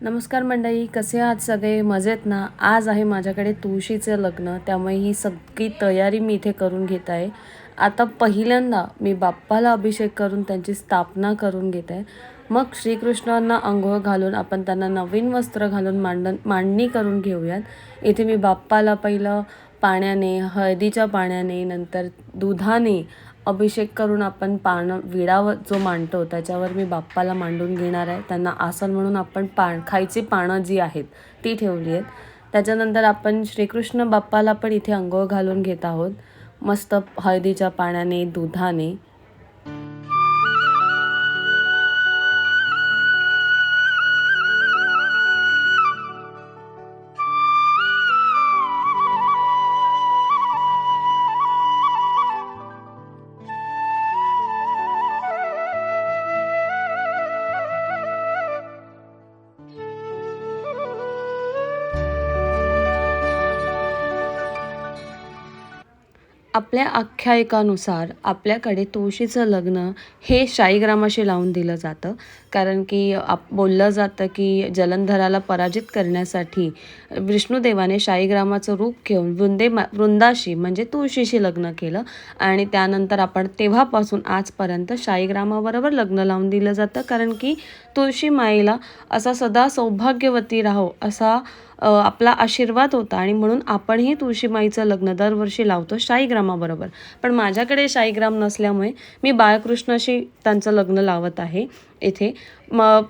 नमस्कार मंडळी, कसे आहात सगळे? मजेत ना? आज आहे माझ्याकडे तुळशीचं लग्न, त्यामुळे ही सगळी तयारी मी इथे करून घेत आहे. आता पहिल्यांदा मी बाप्पाला अभिषेक करून त्यांची स्थापना करून घेत आहे. मग श्रीकृष्णांना अंघोळ घालून आपण त्यांना नवीन वस्त्र घालून मांडणी करून घेऊयात. इथे मी बाप्पाला पहिलं पाण्याने, हळदीच्या पाण्याने, नंतर दुधाने अभिषेक करून आपण विडा जो मांडतो त्याच्यावर मी बाप्पाला मांडून घेणार आहे. त्यांना आसन म्हणून आपण खायची पानं जी आहेत ती ठेवली आहेत. त्याच्यानंतर आपण श्रीकृष्ण बाप्पाला पण इथे अंघोळ घालून घेत आहोत, मस्त हळदीच्या पाण्याने, दुधाने. आपल्या आख्यायिकानुसार आपल्याकडे तुळशीचं लग्न हे शाळीग्रामाशी लावून दिलं जातं, कारण की बोललं जातं की जलंधराला पराजित करण्यासाठी विष्णुदेवाने शाळीग्रामाचं रूप घेऊन वृंदाशी म्हणजे तुळशीशी लग्न केलं आणि त्यानंतर आपण तेव्हापासून आजपर्यंत शाळीग्रामाबरोबर लग्न लावून दिलं जातं, कारण की तुळशी माईला असा सदा सौभाग्यवती राहो असा आपला आशीर्वाद होता आणि म्हणून आपणही तुळशीमाईचं लग्न दरवर्षी लावतो शाळीग्रामाबरोबर. पण माझ्याकडे शाळीग्राम नसल्यामुळे मी बाळकृष्णाशी त्यांचं लग्न लावत आहे इथे.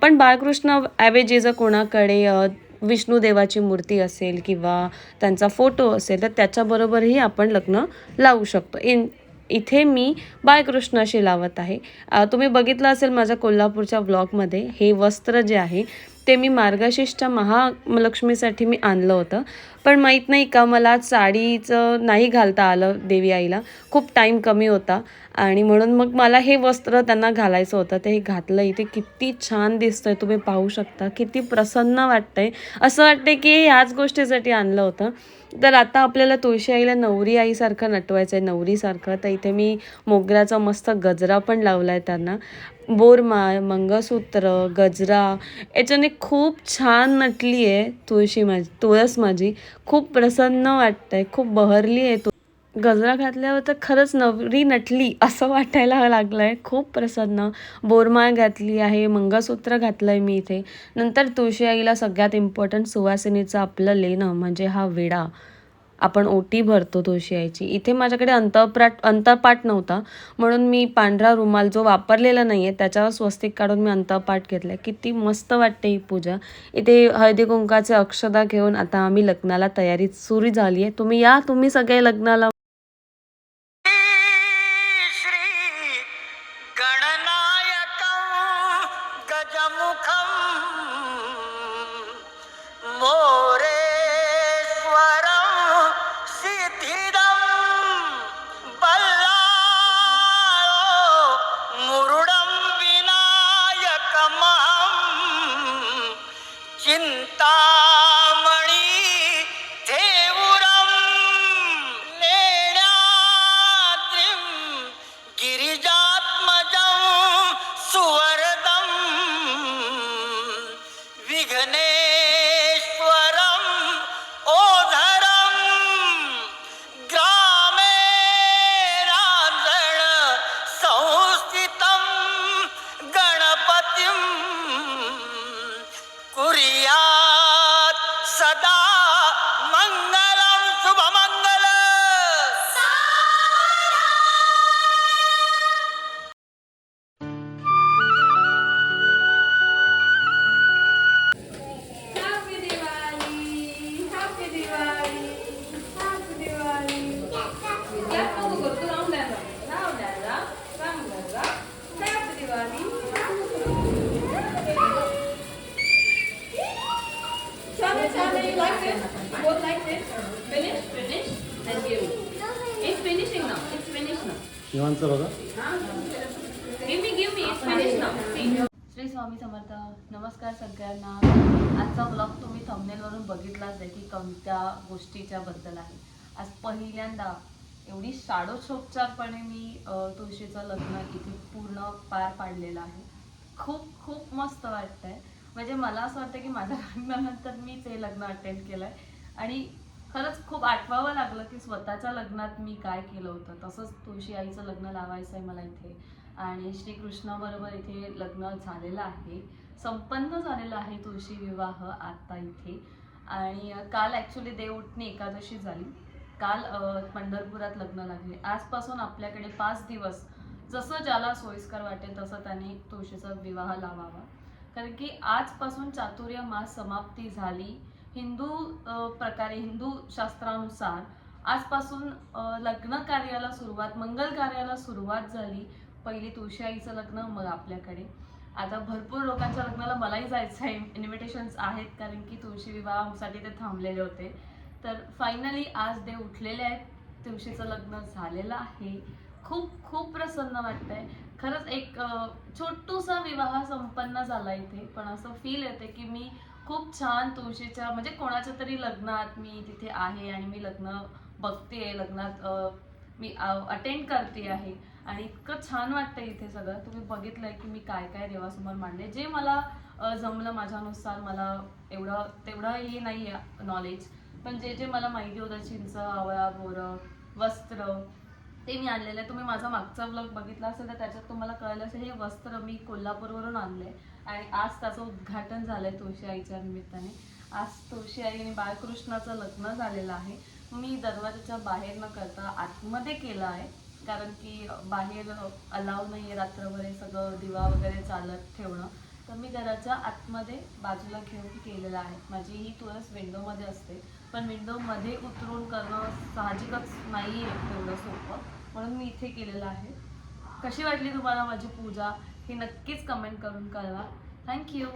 पण बाळकृष्णाऐवजी जर कोणाकडे विष्णुदेवाची मूर्ती असेल किंवा त्यांचा फोटो असेल तर त्याच्याबरोबरही आपण लग्न लावू शकतो. इथे मी बाळकृष्णाशी लावत आहे. तुम्ही बघितलं असेल माझ्या कोल्हापूरच्या व्लॉगमध्ये हे वस्त्र जे आहे ते मी मार्गशीर्षच्या महालक्ष्मीसाठी मी आणलं होतं. पण माहीत नाही का मला साडीचं नाही घालता आलं देवी आईला, खूप टाईम कमी होता आणि म्हणून मग मला हे वस्त्र त्यांना घालायचं होतं. ते हे घातलं. इथे किती छान दिसतंय तुम्ही पाहू शकता, किती प्रसन्न वाटतंय. असं वाटतंय की ह्याच गोष्टीसाठी आणलं होतं. तर आता आपल्याला तुळशी आईला नवरी आईसारखं नटवायचं आहे, नवरीसारखं. तर इथे मी मोगऱ्याचा मस्त गजरा पण लावला आहे त्यांना. बोरमाळ, मंगळसूत्र, गजरा याच्याने खूप छान नटली आहे तुळस माझी. खूप प्रसन्न वाटतंय, खूप बहरली आहे. गजरा घातल्यावर तर खरंच नवरी नटली असं वाटायला लागलं आहे. खूप प्रसन्न. बोरमाळ घातली आहे, मंगळसूत्र घातलं आहे मी इथे. नंतर तुळशी आईला सगळ्यात इम्पॉर्टंट सुवासिनीचं आपलं लेणं म्हणजे हा विडा. आपण ओटी भरतो तुळशी आईची. इथे माझ्याकडे अंतरपाट नव्हता म्हणून मी पांढरा रुमाल जो वापरलेला नाही आहे त्याच्यावर स्वस्तिक काढून मी अंतरपाट घेतला आहे. किती मस्त वाटते ही पूजा. इथे हळदी कुंकाचे अक्षता घेऊन आता आम्ही लग्नाला तयारी सुरू झाली आहे. तुम्ही सगळे लग्नाला. निवांत बघा. श्री स्वामी समर्थ. नमस्कार सगळ्यांना. आजचा ब्लॉग तुम्ही थंबनेलवरून बघितलाच आहे की कोणत्या गोष्टीच्या बद्दल आहे. आज पहिल्यांदा एवढी षाडोषोपचारपणे मी तुळशीचं लग्न इथे पूर्ण पार पाडलेलं आहे. खूप खूप मस्त वाटतंय म्हणजे मला असं वाटतं की माझ्या लग्नानंतर मीच हे लग्न अटेंड केलं आहे. आणि खरंच खूप आठवावं लागलं की स्वतःच्या लग्नात मी काय केलं होतं. तसंच तुळशी आईचं लग्न लावायचं आहे मला इथे, आणि श्रीकृष्णाबरोबर इथे लग्न झालेलं आहे, संपन्न झालेलं आहे तुळशी विवाह आत्ता इथे. आणि काल ॲक्च्युली देवउठणी एकादशी झाली. काल पंढरपुरात लग्न लागले. आजपासून आपल्याकडे 5 दिवस जसं ज्याला सोयीस्कर वाटेल तसं त्याने तुळशीचा विवाह लावावा. कारण की आजपासून चातुर्य मास समाप्ती झाली. हिंदू प्रकारे, हिंदू शास्त्रानुसार आजपासून लग्न कार्याला सुरुवात, मंगल कार्याला सुरुवात झाली. पहिली तुळशी आईचं लग्न, मग आपल्याकडे आता भरपूर लोकांच्या लग्नाला मलाही जायचं आहे, इन्व्हिटेशन्स आहेत, कारण की तुळशी विवाहासाठी ते थांबलेले होते. तर फायनली आज देव उठलेले आहेत, तुळशीचं लग्न झालेलं आहे. खूप खूप प्रसन्न वाटतंय खरंच. एक छोटूसा विवाह संपन्न झाला इथे, पण असं फील येते की मी खूप छान तुळशीच्या, म्हणजे कोणाच्या तरी लग्नात मी तिथे आहे आणि मी लग्न बघते, लग्नात मी अटेंड करते आहे. आणि इतकं छान वाटतं इथे सगळं. तुम्ही बघितलंय की मी काय काय देवासमोर मांडले, जे मला जमलं माझ्यानुसार. मला एवढं तेवढंही नाही आहे नॉलेज, पण जे जे मला माहिती होतं, चिंच, आवळा, बोरं, वस्त्र, ते मी आणलेलं आहे. तुम्ही माझा मागचा ब्लॉग बघितला असेल तर त्याच्यात तुम्हाला कळलं असेल, हे वस्त्र मी कोल्हापूरवरून आणले आणि आज त्याचं उद्घाटन झालंय तुळशी आईच्या निमित्ताने. आज तुळशी आई आणि बाळकृष्णाचं लग्न झालेलं आहे. मी दरवाजाच्या बाहेर न करता आतमध्ये केलं आहे, कारण की बाहेर अलाव नाही आहे रात्रभर हे सगळं दिवा वगैरे चालत ठेवणं. तर मी घराच्या आतमध्ये बाजूला घेऊन केलेलं आहे. माझी ही तुळस विंडोमध्ये असते, पण विंडोमध्ये उतरून करणं साहजिकच नाही आहे तेवढं सोपं, म्हणून मी इथे केलेलं आहे. कशी वाटली तुम्हाला माझी पूजा हे नक्कीच कमेंट करून कळवा. थँक्यू.